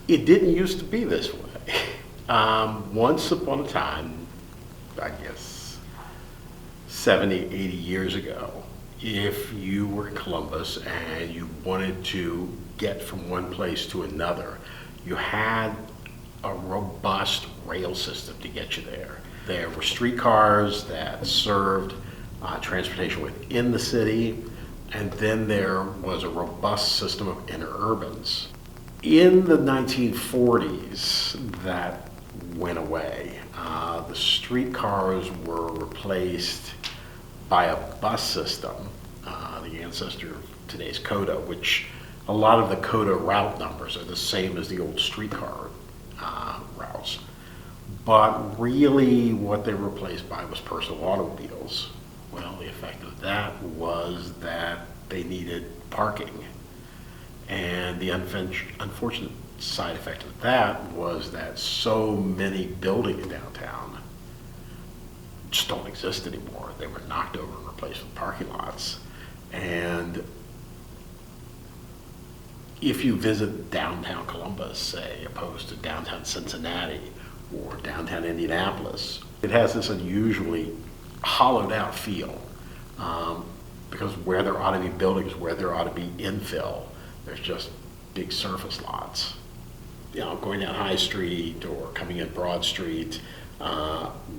It didn't used to be this way. Once upon a time, I guess 70, 80 years ago, if you were in Columbus and you wanted to get from one place to another, you had a robust rail system to get you there. There were streetcars that served transportation within the city, and then there was a robust system of interurbans. In the 1940s, that went away. The streetcars were replaced by a bus system, the ancestor of today's CODA, which a lot of the CODA route numbers are the same as the old streetcar routes. But really what they were replaced by was personal automobiles. Well, the effect of that was that they needed parking. And the unfortunate side effect of that was that so many buildings downtown just don't exist anymore. They were knocked over and replaced with parking lots. And if you visit downtown Columbus, say, opposed to downtown Cincinnati or downtown Indianapolis, it has this unusually hollowed out feel, because where there ought to be buildings, where there ought to be infill, there's just big surface lots. You know, going down High Street or coming in Broad Street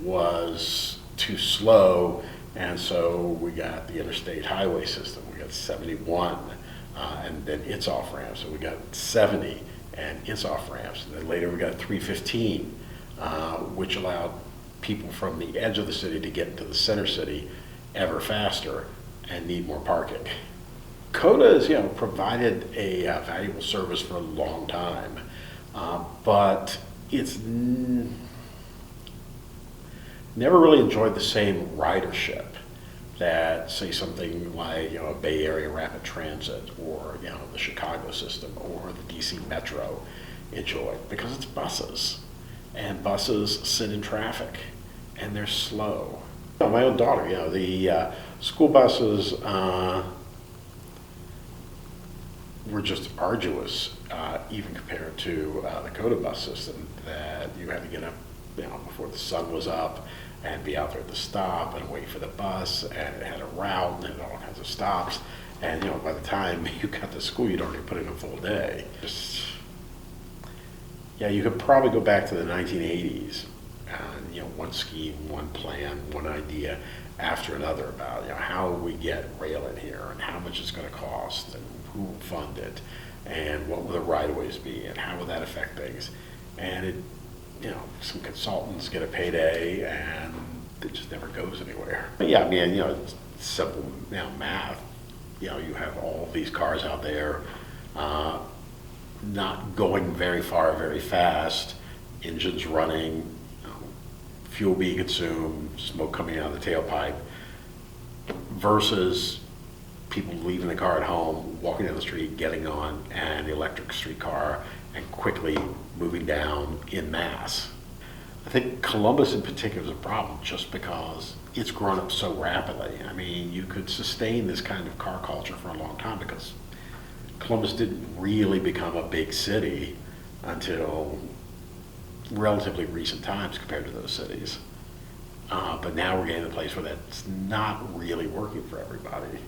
was too slow, and so we got the interstate highway system. We got 71 and then its off ramps. So we got 70 and its off ramps, and then later we got 315, which allowed people from the edge of the city to get into the center city ever faster and need more parking. CODA has, provided a valuable service for a long time, but it's never really enjoyed the same ridership that, say, something like a Bay Area Rapid Transit or the Chicago system or the DC Metro enjoyed, because it's buses, and buses sit in traffic and they're slow. My own daughter, the school buses were just arduous, even compared to the CODA bus system, that you had to get up before the sun was up and be out there at the stop and wait for the bus, and it had a route and it had all kinds of stops, and by the time you got to school you'd already put in a full day. You could probably go back to the 1980s and one scheme, one plan, one idea after another about how we get rail in here and how much it's going to cost and who will fund it and what will the right-of-ways be and how will that affect things. And it, some consultants get a payday and it just never goes anywhere. But yeah, I mean, it's simple math. You have all these cars out there not going very far, very fast, engines running, fuel being consumed, smoke coming out of the tailpipe, versus people leaving the car at home, walking down the street, getting on an electric streetcar, and quickly moving down in mass. I think Columbus in particular is a problem just because it's grown up so rapidly. I mean, you could sustain this kind of car culture for a long time because Columbus didn't really become a big city until relatively recent times compared to those cities. But now we're getting to the place where that's not really working for everybody.